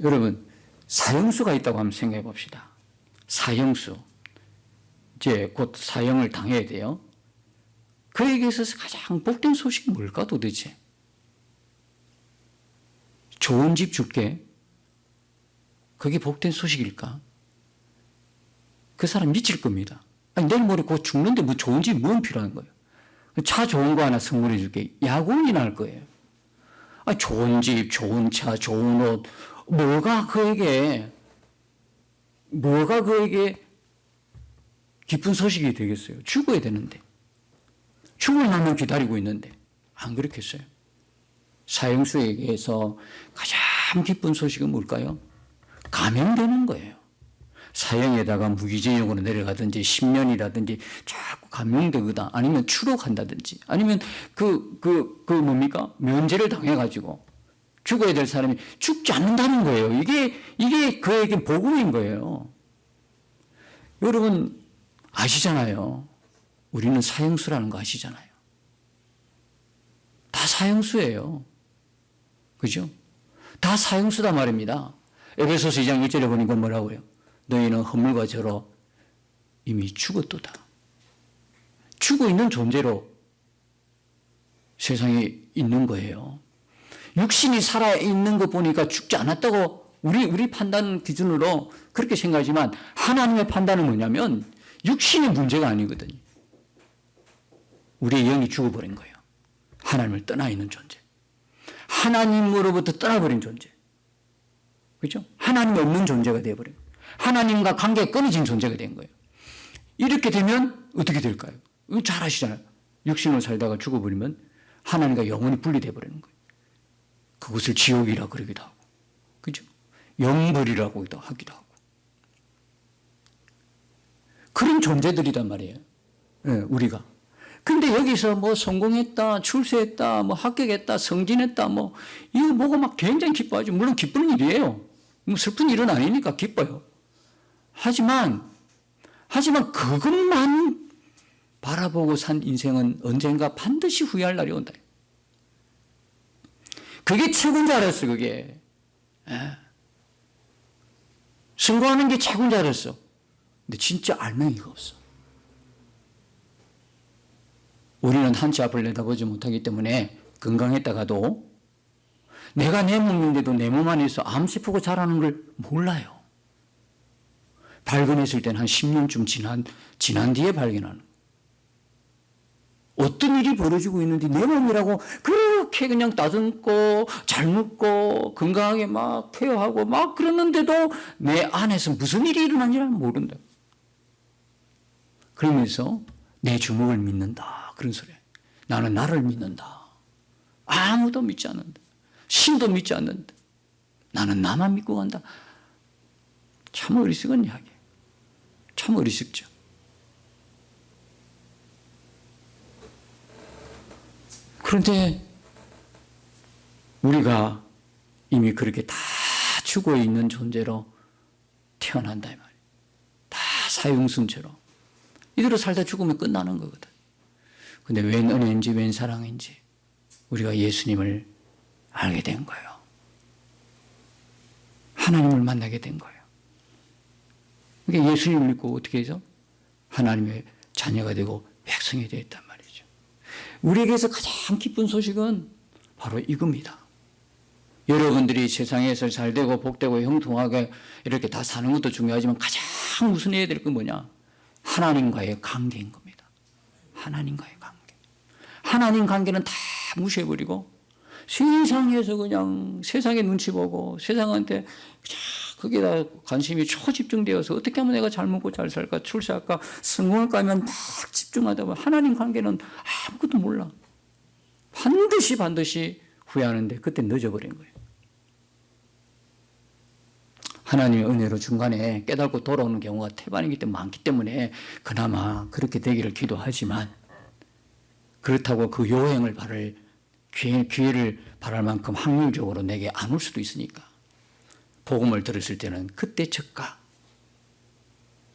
여러분, 사형수가 있다고 한번 생각해 봅시다. 사형수. 이제 곧 사형을 당해야 돼요. 그에게 있어서 가장 복된 소식이 뭘까 도대체? 좋은 집 줄게. 그게 복된 소식일까? 그 사람 미칠 겁니다. 아니, 내일 모레 곧 죽는데 뭐 좋은 집 뭐 필요한 거예요? 차 좋은 거 하나 선물해 줄게. 야구이 날 거예요. 아니, 좋은 집, 좋은 차, 좋은 옷. 뭐가 그에게 기쁜 소식이 되겠어요? 죽어야 되는데. 죽을 날만 기다리고 있는데. 안 그렇겠어요? 사형수에게서 가장 기쁜 소식은 뭘까요? 감형되는 거예요. 사형에다가 무기징역으로 내려가든지 10년이라든지 자꾸 감형되거나 아니면 추록한다든지 아니면 뭡니까? 면제를 당해가지고 죽어야 될 사람이 죽지 않는다는 거예요. 이게 그에게 복음인 거예요. 여러분 아시잖아요. 우리는 사형수라는 거 아시잖아요. 다 사형수예요. 그죠? 다 사형수다 말입니다. 에베소서 2장 1절에 보니까 뭐라고요? 너희는 허물과 저로 이미 죽었도다. 죽어 있는 존재로 세상에 있는 거예요. 육신이 살아있는 거 보니까 죽지 않았다고 우리 판단 기준으로 그렇게 생각하지만 하나님의 판단은 뭐냐면 육신의 문제가 아니거든요. 우리의 영이 죽어버린 거예요. 하나님을 떠나 있는 존재. 하나님으로부터 떠나버린 존재. 그렇죠? 하나님이 없는 존재가 되어버린 거예요. 하나님과 관계가 끊어진 존재가 된 거예요. 이렇게 되면 어떻게 될까요? 잘 아시잖아요. 육신으로 살다가 죽어버리면 하나님과 영원히 분리되어 버리는 거예요. 그것을 지옥이라 그러기도 하고, 그죠? 영벌이라고 하기도 하고. 그런 존재들이란 말이에요. 네, 우리가. 근데 여기서 뭐 성공했다, 출세했다, 뭐 합격했다, 승진했다, 이거 보고 막 굉장히 기뻐하죠. 물론 기쁜 일이에요. 뭐 슬픈 일은 아니니까 기뻐요. 하지만 그것만 바라보고 산 인생은 언젠가 반드시 후회할 날이 온다. 그게 최고인 줄 알았어, 그게. 성공하는 게 최고인 줄 알았어. 근데 진짜 알맹이가 없어. 우리는 한치 앞을 내다보지 못하기 때문에 건강했다가도 내가 내 몸인데도 내 몸 안에서 암세포가 자라는 걸 몰라요. 발견했을 때는 한 10년쯤 지난 뒤에 발견하는 거예요. 어떤 일이 벌어지고 있는지 내 몸이라고 그렇게 그냥 따듬고 잘 먹고 건강하게 막 케어하고 막 그러는데도 내 안에서 무슨 일이 일어나는지는 모른다. 그러면서 내 주먹을 믿는다. 그런 소리예요. 나는 나를 믿는다. 아무도 믿지 않는다. 신도 믿지 않는다. 나는 나만 믿고 간다. 참 어리석은 이야기예요. 참 어리석죠. 그런데 우리가 이미 그렇게 다 죽어 있는 존재로 태어난다 이 말이에요. 다 사형순처럼. 이대로 살다 죽으면 끝나는 거거든. 근데 웬 은혜인지 웬 사랑인지 우리가 예수님을 알게 된 거예요. 하나님을 만나게 된 거예요. 그러니까 예수님을 믿고 어떻게 해서 하나님의 자녀가 되고 백성이 되었단 말이죠. 우리에게서 가장 기쁜 소식은 바로 이겁니다. 여러분들이 세상에서 잘되고 복되고 형통하게 이렇게 다 사는 것도 중요하지만 가장 우선해야 될 건 뭐냐? 하나님과의 관계인 겁니다. 하나님과의 관계. 하나님 관계는 다 무시해버리고 세상에서 그냥 세상의 눈치 보고 세상한테 거기다 관심이 초집중되어서 어떻게 하면 내가 잘 먹고 잘 살까, 출세할까, 성공할까 하면 막 집중하다 보면 하나님 관계는 아무것도 몰라. 반드시 후회하는데 그때 늦어버린 거예요. 하나님의 은혜로 중간에 깨닫고 돌아오는 경우가 태반이기 때문에 많기 때문에 그나마 그렇게 되기를 기도하지만 그렇다고 그 요행을 바랄 기회를 바랄 만큼 확률적으로 내게 안 올 수도 있으니까 복음을 들었을 때는 그때 즉각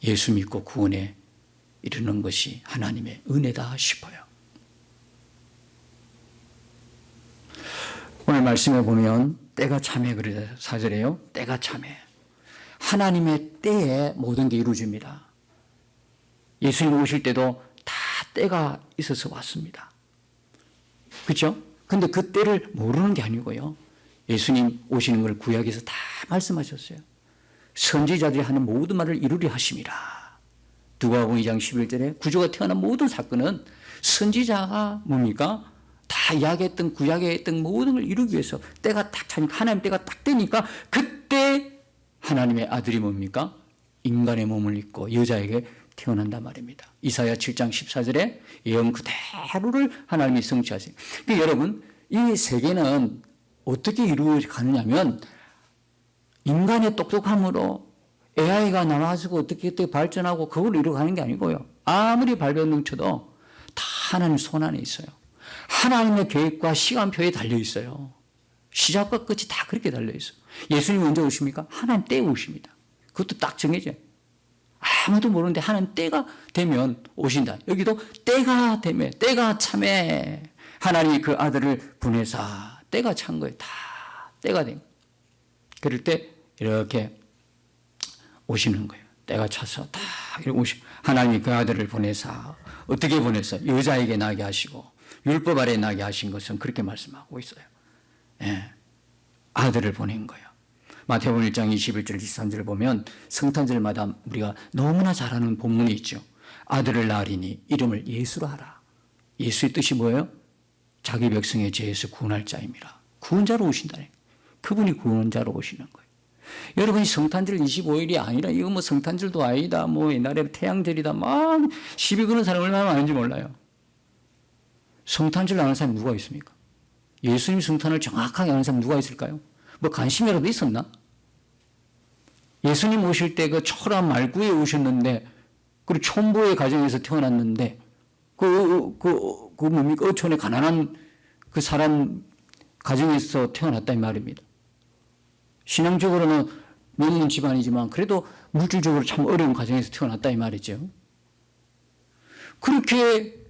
예수 믿고 구원에 이르는 것이 하나님의 은혜다 싶어요. 오늘 말씀에 보면 때가 참해 그러죠. 4절에요. 때가 참해. 하나님의 때에 모든 게 이루어집니다. 예수님 오실 때도 다 때가 있어서 왔습니다. 그렇죠? 근데 그 때를 모르는 게 아니고요. 예수님 오시는 걸 구약에서 다 말씀하셨어요. 선지자들이 하는 모든 말을 이루려 하심이라. 누가복음 2장 11절에 구주가 태어난 모든 사건은 선지자가 뭡니까? 다 이야기했던 구약에 했던 모든 걸 이루기 위해서 때가 딱 차니까 하나님 때가 딱 되니까 그때 하나님의 아들이 뭡니까? 인간의 몸을 입고 여자에게 태어난단 말입니다. 이사야 7장 14절에 예언 그대로를 하나님이 성취하세요. 그러니까 여러분 이 세계는 어떻게 이루어가느냐면 인간의 똑똑함으로 AI가 나와가지고 어떻게 발전하고 그걸 이루어가는 게 아니고요. 아무리 발견 넘쳐도 다 하나님 손 안에 있어요. 하나님의 계획과 시간표에 달려 있어요. 시작과 끝이 다 그렇게 달려 있어요. 예수님 언제 오십니까? 하나님 때에 오십니다. 그것도 딱 정해져요. 아무도 모르는데 하나님 때가 되면 오신다. 여기도 때가 되면 때가 참에 하나님이 그 아들을 보내사 때가 찬 거예요. 다 때가 된 거예요. 그럴 때 이렇게 오시는 거예요. 때가 차서 다 이렇게 하나님이 그 아들을 보내사 어떻게 보내서 여자에게 나게 하시고 율법 아래 나게 하신 것은 그렇게 말씀하고 있어요. 예. 아들을 보낸 거예요. 마태복음 1장 21절 23절을 보면 성탄절마다 우리가 너무나 잘 아는 본문이 있죠. 아들을 낳으리니 이름을 예수로 하라. 예수의 뜻이 뭐예요? 자기 백성의 죄에서 구원할 자입니다. 구원자로 오신다네. 그분이 구원자로 오시는 거예요. 여러분이 성탄절 25일이 아니라 이거 뭐 성탄절도 아니다. 뭐 옛날에 태양절이다. 막 시비 거는 사람 얼마나 많은지 몰라요. 성탄절 아는 사람이 누가 있습니까? 예수님 성탄을 정확하게 아는 사람 누가 있을까요? 뭐 관심이라도 있었나? 예수님 오실 때 그 초라 말구에 오셨는데 그리고 촌부의 가정에서 태어났는데 뭡니까? 어촌의 가난한 그 사람 가정에서 태어났다 이 말입니다. 신앙적으로는 명문 집안이지만 그래도 물질적으로 참 어려운 가정에서 태어났다 이 말이죠. 그렇게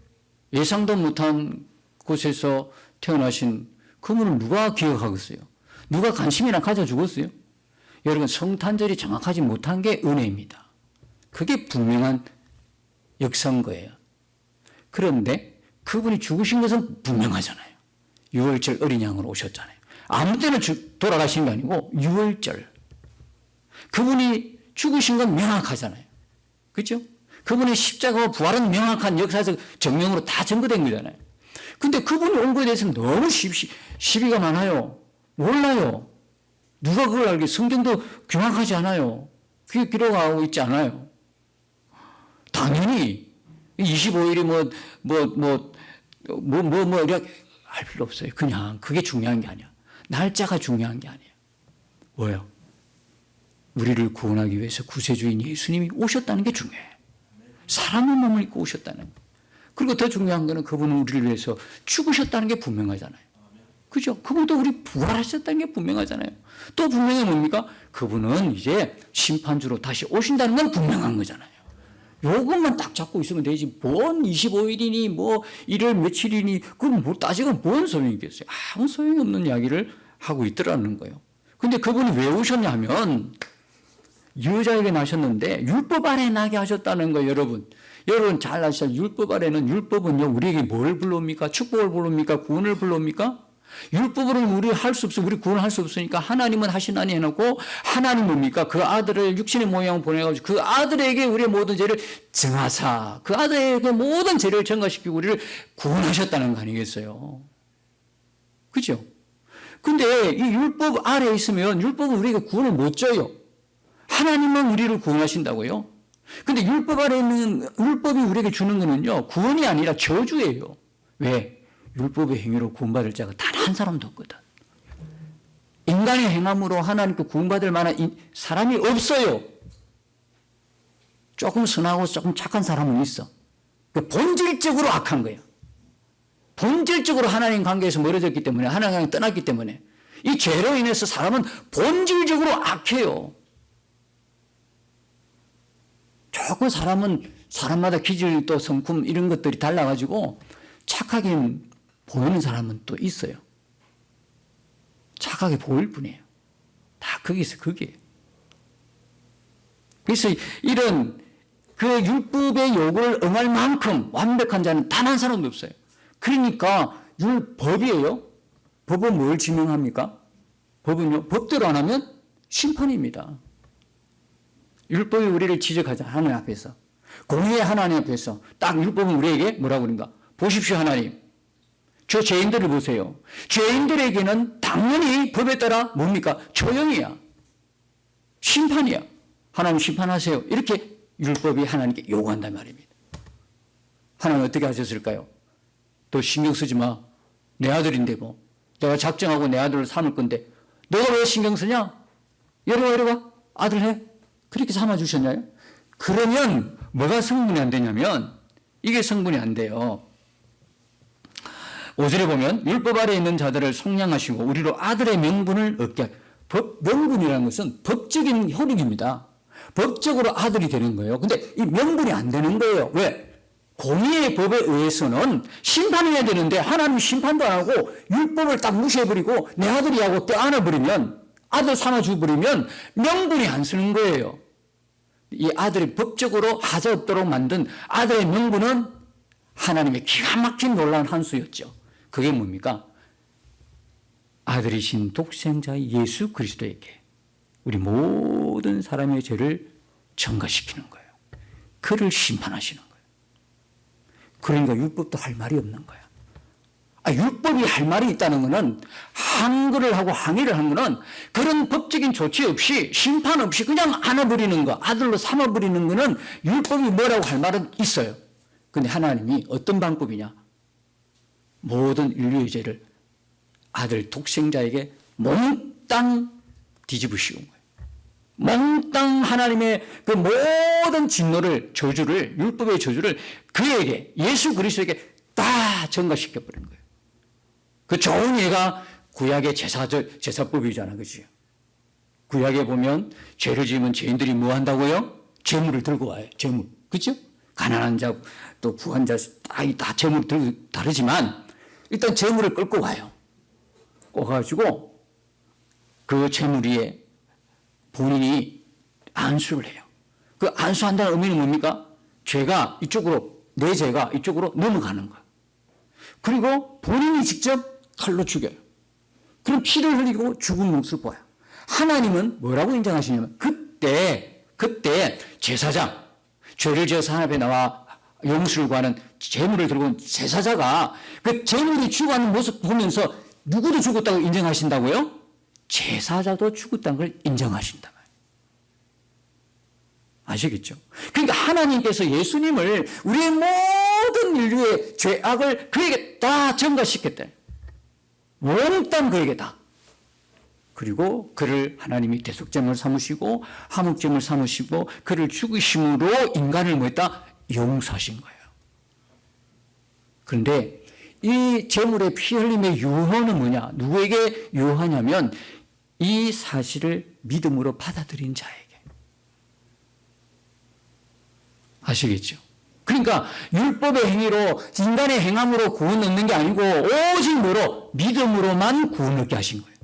예상도 못한 곳에서 태어나신 그분을 누가 기억하겠어요? 누가 관심이나 가져주겠어요? 여러분 성탄절이 정확하지 못한 게 은혜입니다. 그게 분명한 역사인 거예요. 그런데 그분이 죽으신 것은 분명하잖아요. 6월절 어린 양으로 오셨잖아요. 아무 때나 돌아가신 게 아니고 6월절. 그분이 죽으신 건 명확하잖아요. 그렇죠? 그분의 십자가와 부활은 명확한 역사적 정명으로 다 증거된 거잖아요. 근데 그분이 온 거에 대해서는 너무 시비가 많아요. 몰라요. 누가 그걸 알게 성경도 명확하지 않아요. 그게 기록하고 있지 않아요. 당연히 25일이 이렇게 할 필요 없어요. 그냥 그게 중요한 게 아니야. 날짜가 중요한 게 아니에요. 뭐예요? 우리를 구원하기 위해서 구세주인 예수님이 오셨다는 게 중요해요. 사람의 몸을 입고 오셨다는 거예요. 그리고 더 중요한 거는 그분은 우리를 위해서 죽으셨다는 게 분명하잖아요. 그죠? 그분도 우리 부활하셨다는 게 분명하잖아요. 또 분명히 뭡니까? 그분은 이제 심판주로 다시 오신다는 건 분명한 거잖아요. 요것만 딱 잡고 있으면 되지. 뭔 25일이니 뭐 1월 며칠이니 그건 뭐 따지고 뭔 소용이 있겠어요. 아무 소용이 없는 이야기를 하고 있더라는 거예요. 근데 그분이 왜 오셨냐면 여자에게 나셨는데 율법 아래 나게 하셨다는 거예요. 여러분 잘 아시죠? 율법 아래는 율법은요 우리에게 뭘 불러옵니까? 축복을 불러옵니까? 구원을 불러옵니까? 율법으로는 우리 할 수 없어. 우리 구원할 수 없으니까 하나님은 하시나니 해놓고 하나님 뭡니까? 그 아들을 육신의 모양을 보내가지고 그 아들에게 우리의 모든 죄를 정하사 그 아들에게 모든 죄를 전가시키고 우리를 구원하셨다는 거 아니겠어요? 그죠? 근데 이 율법 아래에 있으면 율법은 우리에게 구원을 못 줘요. 하나님만 우리를 구원하신다고요? 근데 율법 아래에 있는 율법이 우리에게 주는 거는요 구원이 아니라 저주예요. 왜? 율법의 행위로 구원받을 자가 단 한 사람도 없거든. 인간의 행함으로 하나님께 구원받을 만한 사람이 없어요. 조금 선하고 조금 착한 사람은 있어. 본질적으로 악한 거예요. 본질적으로 하나님 관계에서 멀어졌기 때문에 하나님 떠났기 때문에 이 죄로 인해서 사람은 본질적으로 악해요. 조금 사람은 사람마다 기질 또 성품 이런 것들이 달라가지고 착하게 보이는 사람은 또 있어요. 착하게 보일 뿐이에요. 다 거기서 거기에요. 그래서 이런 그 율법의 요구를 응할 만큼 완벽한 자는 단 한 사람도 없어요. 그러니까 율법이에요. 법은 뭘 지명합니까? 법은요, 법대로 안 하면 심판입니다. 율법이 우리를 지적하자, 하나님 앞에서. 공의의 하나님 앞에서. 딱 율법은 우리에게 뭐라고 그런가? 보십시오, 하나님. 저 죄인들을 보세요. 죄인들에게는 당연히 법에 따라 뭡니까? 처형이야. 심판이야. 하나님 심판하세요. 이렇게 율법이 하나님께 요구한단 말입니다. 하나님 어떻게 하셨을까요? 너 신경 쓰지 마. 내 아들인데 뭐. 내가 작정하고 내 아들을 삼을 건데 너가 왜 신경 쓰냐? 이리 와. 아들 해. 그렇게 삼아주셨나요? 그러면 뭐가 성분이 안 되냐면 이게 성분이 안 돼요. 5절에 보면 율법 아래에 있는 자들을 속량하시고 우리로 아들의 명분을 얻게 하시고, 명분이라는 것은 법적인 효력입니다. 법적으로 아들이 되는 거예요. 근데 이 명분이 안 되는 거예요. 왜? 공의의 법에 의해서는 심판해야 되는데 하나님 심판도 안 하고 율법을 딱 무시해버리고 내 아들이 하고 떼안아버리면 아들 삼아주버리면 명분이 안 쓰는 거예요. 이 아들이 법적으로 하자 없도록 만든 아들의 명분은 하나님의 기가 막힌 놀라운 한 수였죠. 그게 뭡니까? 아들이신 독생자 예수 그리스도에게 우리 모든 사람의 죄를 전가시키는 거예요. 그를 심판하시는 거예요. 그러니까 율법도 할 말이 없는 거야. 율법이 할 말이 있다는 것은 항거를 하고 항의를 하는 것은 그런 법적인 조치 없이 심판 없이 그냥 안아버리는 거, 아들로 삼아버리는 것은 율법이 뭐라고 할 말은 있어요. 그런데 하나님이 어떤 방법이냐? 모든 인류의 죄를 아들 독생자에게 몽땅 뒤집어 씌운 거예요. 몽땅 하나님의 그 모든 진노를, 저주를, 율법의 저주를 그에게, 예수 그리스도에게 다 전가시켜버린 거예요. 그 좋은 예가 구약의 제사법이잖아, 그죠? 구약에 보면 죄를 지으면 죄인들이 뭐 한다고요? 재물을 들고 와요, 재물. 그죠? 가난한 자, 또 부한 자, 다 재물을 들고 다르지만 일단 재물을 끌고 와요. 와가지고 그 재물 위에 본인이 안수를 해요. 그 안수한다는 의미는 뭡니까? 죄가 이쪽으로, 내 죄가 이쪽으로 넘어가는 거야. 그리고 본인이 직접 칼로 죽여요. 그럼 피를 흘리고 죽은 몫을 보아요. 하나님은 뭐라고 인정하시냐면 그때 제사장, 죄를 지어서 하나님 앞에 나와 용서를 구하는 제물을 들고 온 제사자가 그 제물이 죽어가는 모습 보면서 누구도 죽었다고 인정하신다고요? 제사자도 죽었다는 걸 인정하신다. 아시겠죠? 그러니까 하나님께서 예수님을 우리의 모든 인류의 죄악을 그에게 다 전가시켰다. 몽땅 그에게 다. 그리고 그를 하나님이 대속제물 삼으시고 화목제물 삼으시고 그를 죽이심으로 인간을 뭐했다? 용서하신 거예요. 그런데 이 제물의 피 흘림의 유효는 뭐냐? 누구에게 유효하냐면 이 사실을 믿음으로 받아들인 자에게. 아시겠죠? 그러니까 율법의 행위로 인간의 행함으로 구원 얻는 게 아니고 오직 뭐로? 믿음으로만 구원 얻게 하신 거예요.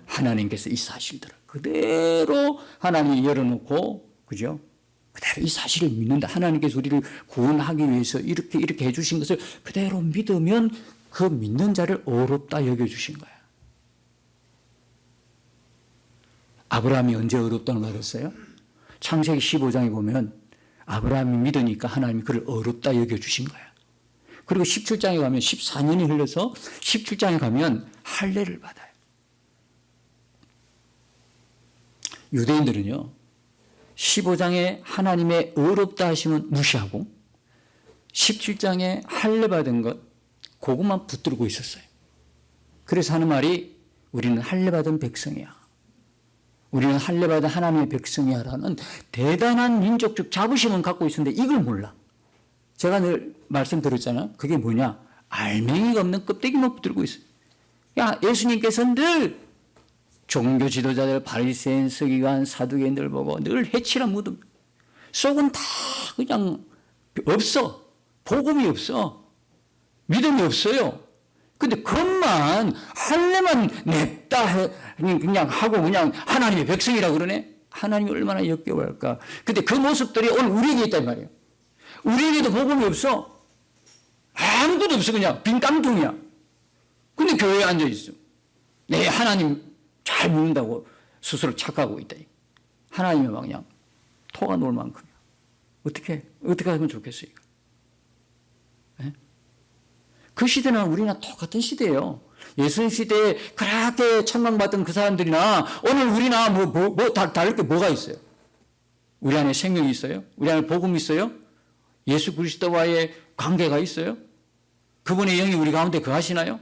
하나님께서 이 사실들을 그대로 하나님이 열어놓고, 그죠? 그대로 이 사실을 믿는다. 하나님께서 우리를 구원하기 위해서 이렇게 해주신 것을 그대로 믿으면 그 믿는 자를 어렵다 여겨주신 거야. 아브라함이 언제 어렵다는 걸 알았어요? 창세기 15장에 보면 아브라함이 믿으니까 하나님이 그를 어렵다 여겨주신 거야. 그리고 17장에 가면 14년이 흘러서 17장에 가면 할례를 받아요. 유대인들은요, 15장에 하나님의 어렵다 하심은 무시하고 17장에 할례 받은 것, 그것만 붙들고 있었어요. 그래서 하는 말이 우리는 할례 받은 백성이야. 우리는 할례 받은 하나님의 백성이야 라는 대단한 민족적 자부심은 갖고 있었는데 이걸 몰라. 제가 늘 말씀드렸잖아요. 그게 뭐냐? 알맹이가 없는 껍데기만 붙들고 있어요. 야, 예수님께서는 늘 종교 지도자들, 바리새인, 서기관, 사두개인들 보고 늘 해치란 무덤. 속은 다 그냥 없어. 복음이 없어. 믿음이 없어요. 근데 그것만 할래만 냅다 그냥 하고 그냥 하나님의 백성이라 그러네. 하나님이 얼마나 역겨워할까. 근데 그 모습들이 오늘 우리에게 있단 말이에요. 우리에게도 복음이 없어. 아무것도 없어. 그냥 빈 깡통이야. 근데 교회에 앉아 있어. 내 하나님 잘 믿는다고 스스로 착각하고 있다. 하나님의 막 그냥 토가 놓을 만큼이야. 어떻게 하면 좋겠어요? 네? 그 시대나 우리나 똑같은 시대예요. 예수님 시대에 그렇게 천망받던 그 사람들이나 오늘 우리나 다를 게 뭐가 있어요? 우리 안에 생명이 있어요? 우리 안에 복음이 있어요? 예수 그리스도와의 관계가 있어요? 그분의 영이 우리 가운데 거하시나요?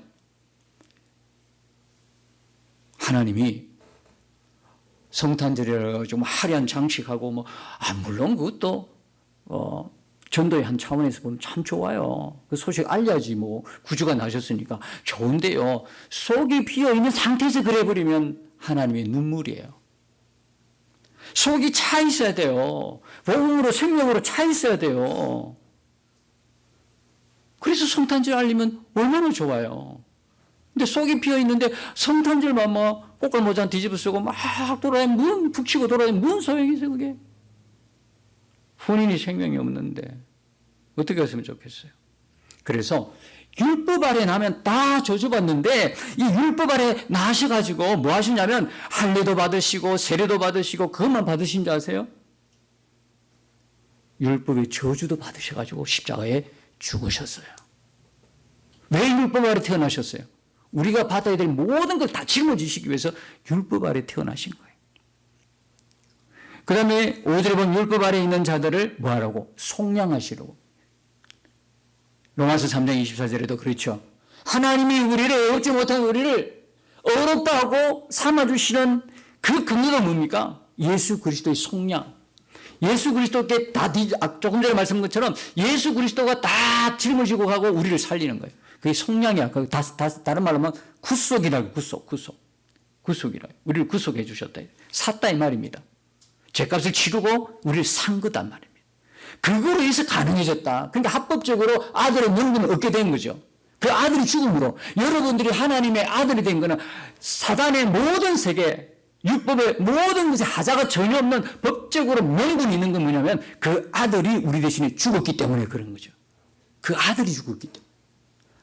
하나님이 성탄절이라 좀 화려한 장식하고 물론 그것도 전도의 한 차원에서 보면 참 좋아요. 그 소식 알려야지 구주가 나셨으니까 좋은데요. 속이 비어 있는 상태에서 그래버리면 하나님의 눈물이에요. 속이 차 있어야 돼요. 복음으로 생명으로 차 있어야 돼요. 그래서 성탄절 알리면 얼마나 좋아요. 근데 속이 비어 있는데 성탄절만 꽃갈 모자 뒤집어 쓰고 막 돌아다니면 북치고 돌아다니면 무슨 소용이 있어요 그게. 본인이 생명이 없는데 어떻게 했으면 좋겠어요. 그래서 율법 아래 나면 다 저주받는데 이 율법 아래 나셔가지고 뭐 하시냐면 할례도 받으시고 세례도 받으시고 그것만 받으신 줄 아세요? 율법의 저주도 받으셔가지고 십자가에 죽으셨어요. 왜 율법 아래 태어나셨어요? 우리가 받아야 될 모든 걸 다 짊어지시기 위해서 율법 아래 태어나신 거예요. 그 다음에 5절에 보면 율법 아래 있는 자들을 뭐하라고? 속량하시라고. 로마서 3장 24절에도 그렇죠. 하나님이 우리를 얻지 못한 우리를 어렵다 하고 삼아주시는 그 근거가 뭡니까? 예수 그리스도의 속량. 예수 그리스도께 다 조금 전에 말씀한 것처럼 예수 그리스도가 다 짊어지고 가고 우리를 살리는 거예요. 그게 속량이야. 다른 말로 하면 구속이라고. 구속이라고. 우리를 구속해 주셨다. 샀다 이 말입니다. 죄값을 치르고 우리를 산 거단 말입니다. 그거로 해서 가능해졌다. 그러니까 합법적으로 아들의 명분을 얻게 된 거죠. 그 아들이 죽음으로 여러분들이 하나님의 아들이 된 거는 사단의 모든 세계, 율법의 모든 것에 하자가 전혀 없는 법적으로 명분이 있는 건 뭐냐면 그 아들이 우리 대신에 죽었기 때문에 그런 거죠. 그 아들이 죽었기 때문에.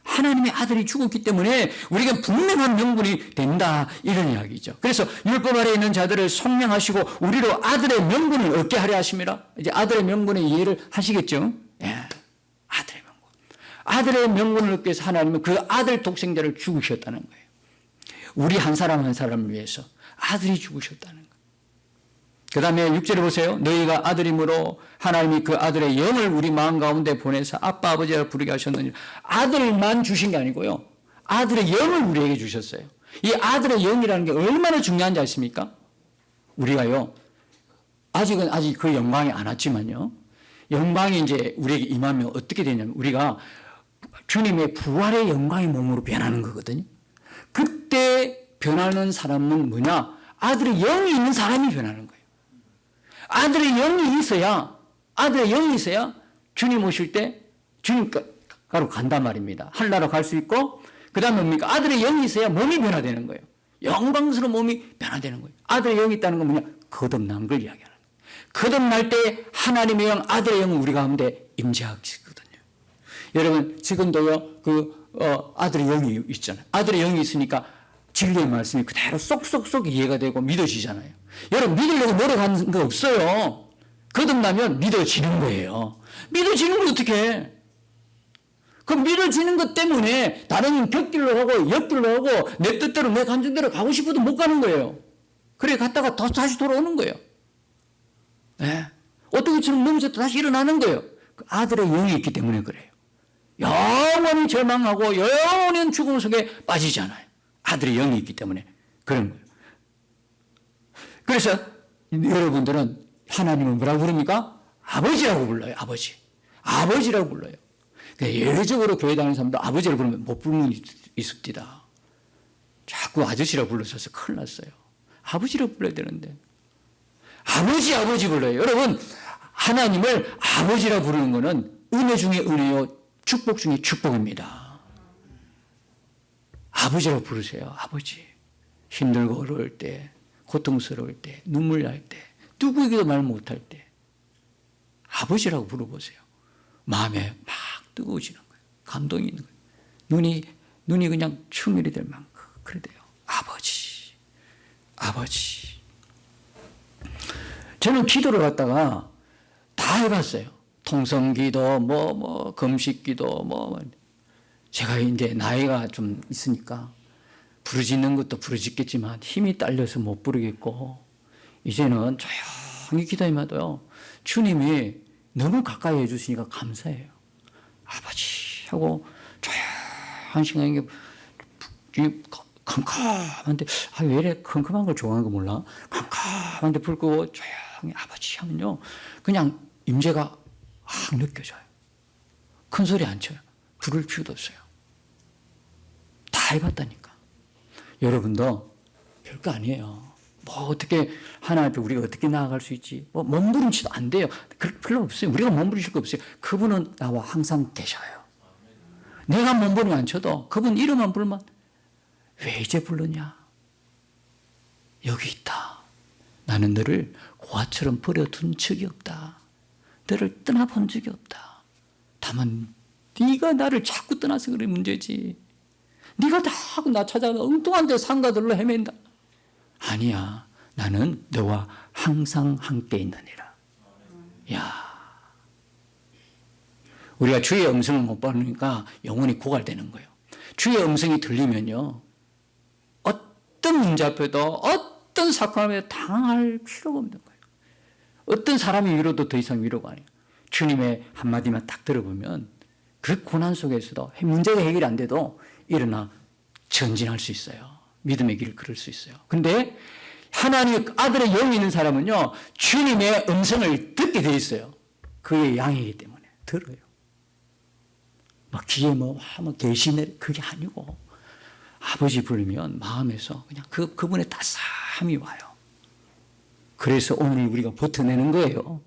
하나님의 아들이 죽었기 때문에 우리가 분명한 명분이 된다 이런 이야기죠. 그래서 율법 아래 있는 자들을 속량하시고 우리로 아들의 명분을 얻게 하려 하십니다. 이제 아들의 명분의 이해를 하시겠죠? 예, 아들의 명분. 아들의 명분을 얻기 위해서 하나님은 그 아들 독생자를 죽으셨다는 거예요. 우리 한 사람 한 사람을 위해서 아들이 죽으셨다는 거예요. 그 다음에 6절에 보세요. 너희가 아들이므로 하나님이 그 아들의 영을 우리 마음 가운데 보내서 아빠 아버지라 부르게 하셨느니 아들만 주신 게 아니고요. 아들의 영을 우리에게 주셨어요. 이 아들의 영이라는 게 얼마나 중요한지 아십니까? 우리가요. 아직 그 영광이 안 왔지만요. 영광이 이제 우리에게 임하면 어떻게 되냐면 우리가 주님의 부활의 영광의 몸으로 변하는 거거든요. 그때 변하는 사람은 뭐냐? 아들의 영이 있는 사람이 변하는 거예요. 아들의 영이 있어야 주님 오실 때 주님가로 간단 말입니다. 하늘나라로 갈 수 있고 그 다음에 뭡니까? 아들의 영이 있어야 몸이 변화되는 거예요. 영광스러운 몸이 변화되는 거예요. 아들의 영이 있다는 건 뭐냐? 거듭난 걸 이야기하는 거예요. 거듭날 때 하나님의 영, 아들의 영은 우리 가운데 임재하시거든요. 여러분 지금도요 아들의 영이 있잖아요. 아들의 영이 있으니까 진리의 말씀이 그대로 쏙쏙쏙 이해가 되고 믿어지잖아요. 여러분 믿으려고 노력하는 거 없어요. 거듭나면 믿어지는 거예요. 믿어지는 건 어떻게 해? 그 믿어지는 것 때문에 다른 곁길로 가고 옆길로 가고 내 뜻대로 내 감정대로 가고 싶어도 못 가는 거예요. 그래 갔다가 다시 돌아오는 거예요. 네. 어떻게처럼 넘어졌다 다시 일어나는 거예요. 그 아들의 영이 있기 때문에 그래요. 영원히 절망하고 영원한 죽음 속에 빠지지 않아요. 아들의 영이 있기 때문에 그런 거예요. 그래서 여러분들은 하나님을 뭐라고 부릅니까? 아버지라고 불러요. 아버지라고 불러요. 예외적으로 교회 다니는 사람도 아버지라고 부르면 못 부르는 분이 있습니다. 자꾸 아저씨라고 불러서 큰일 났어요. 아버지라고 불러야 되는데 아버지 불러요. 여러분 하나님을 아버지라고 부르는 것은 은혜 중에 은혜요 축복 중에 축복입니다. 아버지라고 부르세요. 아버지. 힘들고 어려울 때, 고통스러울 때, 눈물 날 때, 누구에게도 말 못할 때 아버지라고 부르보세요. 마음에 막 뜨거워지는 거예요. 감동이 있는 거예요. 눈이 그냥 충혈이 될 만큼 그래 돼요. 아버지, 아버지. 저는 기도를 갖다가 다 해봤어요. 통성기도, 금식기도, 제가 이제 나이가 좀 있으니까 부르짖는 것도 부르짖겠지만 힘이 딸려서 못 부르겠고, 이제는 조용히 기도해봐도요, 주님이 너무 가까이 해주시니까 감사해요. 아버지 하고 조용한 시간에 컴컴한데, 왜 이래 컴컴한 걸 좋아하는 거 몰라? 컴컴한데 불 끄고 조용히 아버지 하면요, 그냥 임재가 확 느껴져요. 큰 소리 안 쳐요. 부를 필요도 없어요. 다 해봤다니까. 여러분도 별거 아니에요. 어떻게 하나 앞에 우리가 어떻게 나아갈 수 있지? 몸부림치도 안 돼요. 별로 없어요. 우리가 몸부림칠 거 없어요. 그분은 나와 항상 계셔요. 내가 몸부림 안 쳐도 그분 이름만 부르면 왜 이제 불렀냐? 여기 있다. 나는 너를 고아처럼 버려둔 적이 없다. 너를 떠나본 적이 없다. 다만 네가 나를 자꾸 떠나서 그래 문제지. 네가 자꾸 나 찾아가 엉뚱한 데 상가들로 헤맨다. 아니야. 나는 너와 항상 함께 있느니라. 야, 우리가 주의 음성을 못 받으니까 영혼이 고갈되는 거예요. 주의 음성이 들리면요, 어떤 문제 앞에도 어떤 사건 앞에 당할 필요가 없는 거예요. 어떤 사람이 위로도 더 이상 위로가 아니에요. 주님의 한마디만 딱 들어보면 그 고난 속에서도 문제가 해결이 안 돼도 일어나 전진할 수 있어요. 믿음의 길을 걸을 수 있어요. 근데 하나님 아들의 영이 있는 사람은요, 주님의 음성을 듣게 돼 있어요. 그의 양이기 때문에 들어요. 막 귀에 계시네, 그게 아니고 아버지 부르면 마음에서 그냥 그분의 따스함이 와요. 그래서 오늘 우리가 버텨내는 거예요.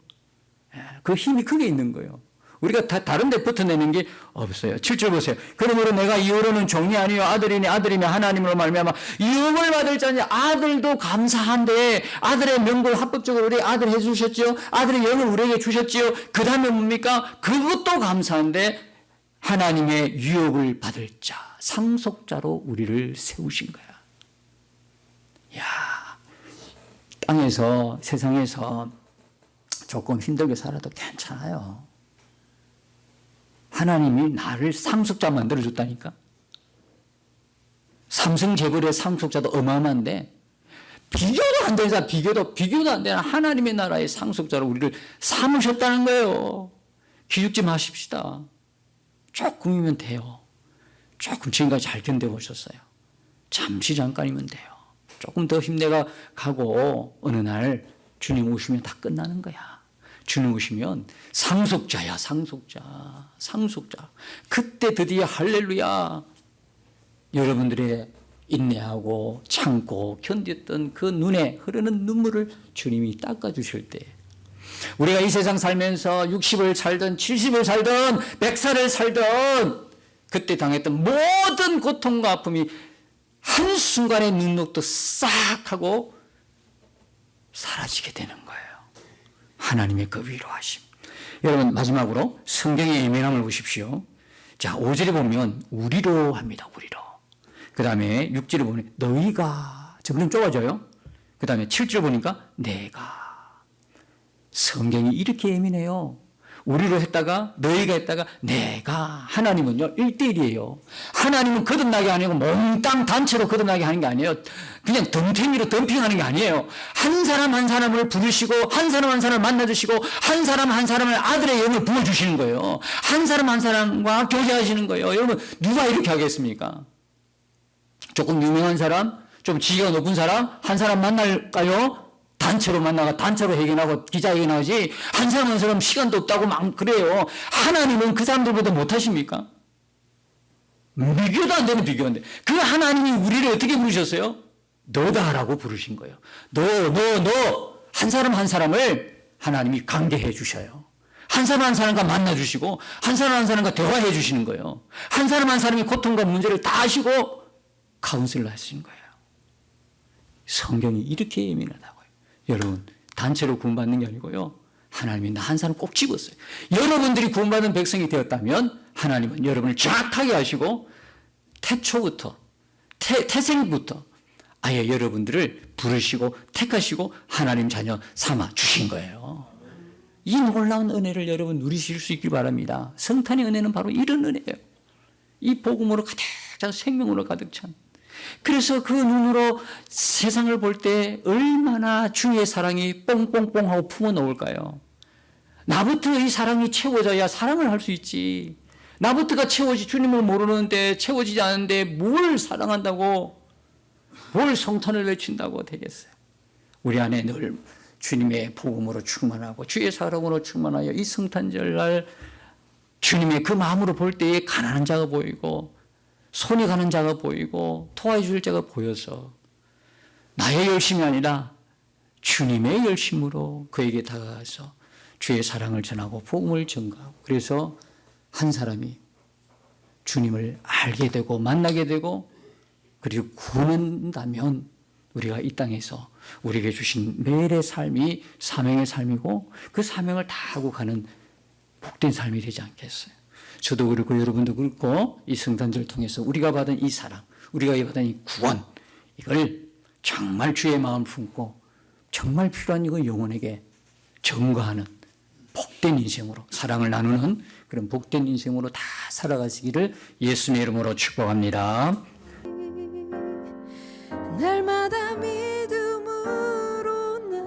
그 힘이 그게 있는 거예요. 우리가 다른 데 버텨내는 게 없어요. 7절 보세요. 그러므로 내가 이후로는 종이 아니요 아들이니 아들이며 하나님으로 말미암아 유업을 받을 자니 아들도 감사한데, 아들의 명분 합법적으로 우리 아들 해주셨지요. 아들의 영을 우리에게 주셨지요. 그 다음에 뭡니까? 그것도 감사한데 하나님의 유업을 받을 자, 상속자로 우리를 세우신 거야. 야, 땅에서, 세상에서 조금 힘들게 살아도 괜찮아요. 하나님이 나를 상속자 만들어줬다니까. 삼성재벌의 상속자도 어마어마한데 비교도 안 되는 사람, 비교도 안 되는 하나님의 나라의 상속자로 우리를 삼으셨다는 거예요. 기죽지 마십시다. 조금이면 돼요. 조금 지금까지 잘 견뎌보셨어요. 잠시 잠깐이면 돼요. 조금 더 힘내가 가고 어느 날 주님 오시면 다 끝나는 거야. 주님 오시면 상속자야, 상속자. 그때 드디어 할렐루야. 여러분들의 인내하고 참고 견뎠던 그 눈에 흐르는 눈물을 주님이 닦아주실 때, 우리가 이 세상 살면서 60을 살든 70을 살든 100살을 살든 그때 당했던 모든 고통과 아픔이 한순간에 눈녹도 싹 하고 사라지게 되는 거예요. 하나님의 그 위로하심. 여러분, 마지막으로 성경의 예민함을 보십시오. 자, 5절에 보면 우리로 합니다. 우리로. 그 다음에 6절에 보면 너희가, 점점 좁아져요. 그 다음에 7절 보니까 내가. 성경이 이렇게 예민해요. 우리로 했다가 너희가 했다가 내가. 하나님은요 1대1이에요. 하나님은 거듭나게 아니고 몽땅 단체로 거듭나게 하는 게 아니에요. 그냥 덤탱이로 덤핑하는 게 아니에요. 한 사람 한 사람을 부르시고 한 사람 한 사람을 만나주시고 한 사람 한 사람을 아들의 영을 부어주시는 거예요. 한 사람 한 사람과 교제하시는 거예요. 여러분, 누가 이렇게 하겠습니까? 조금 유명한 사람, 좀 지위가 높은 사람, 한 사람 만날까요? 단체로 만나가 단체로 회견하고 기자회견하지 한 사람 한 사람 시간도 없다고 막 그래요. 하나님은 그 사람들보다 못하십니까? 비교도 안 되는 비교인데 그 하나님이 우리를 어떻게 부르셨어요? 너다라고 부르신 거예요. 너 한 사람 한 사람을 하나님이 관계해 주셔요. 한 사람 한 사람과 만나주시고 한 사람 한 사람과 대화해 주시는 거예요. 한 사람 한 사람이 고통과 문제를 다 아시고 카운슬러 하신 거예요. 성경이 이렇게 예민하다고요. 여러분, 단체로 구원받는 게 아니고요. 하나님이 나 한 사람 꼭 집었어요. 여러분들이 구원받은 백성이 되었다면 하나님은 여러분을 정확하게 하시고 태초부터, 태생부터 아예 여러분들을 부르시고 택하시고 하나님 자녀 삼아 주신 거예요. 이 놀라운 은혜를 여러분 누리실 수 있길 바랍니다. 성탄의 은혜는 바로 이런 은혜예요. 이 복음으로 가득 찬, 생명으로 가득 찬. 그래서 그 눈으로 세상을 볼 때 얼마나 주의 사랑이 뽕뽕뽕하고 품어 놓을까요? 나부터 이 사랑이 채워져야 사랑을 할 수 있지. 나부터가 주님을 모르는데 채워지지 않은데 뭘 사랑한다고, 뭘 성탄을 외친다고 되겠어요? 우리 안에 늘 주님의 복음으로 충만하고 주의 사랑으로 충만하여 이 성탄절날 주님의 그 마음으로 볼 때에 가난한 자가 보이고 손이 가는 자가 보이고 도와줄 자가 보여서 나의 열심이 아니라 주님의 열심으로 그에게 다가가서 주의 사랑을 전하고 복음을 전가하고, 그래서 한 사람이 주님을 알게 되고 만나게 되고 그리고 구원한다면 우리가 이 땅에서 우리에게 주신 매일의 삶이 사명의 삶이고 그 사명을 다하고 가는 복된 삶이 되지 않겠어요? 저도 그렇고 여러분도 그렇고 이 성탄절을 통해서 우리가 받은 이 사랑, 우리가 받은 이 구원, 이걸 정말 주의 마음을 품고 정말 필요한 이거 영혼에게 전가하는 복된 인생으로, 사랑을 나누는 그런 복된 인생으로 다 살아가시기를 예수님의 이름으로 축복합니다. 날마다 믿음으로 나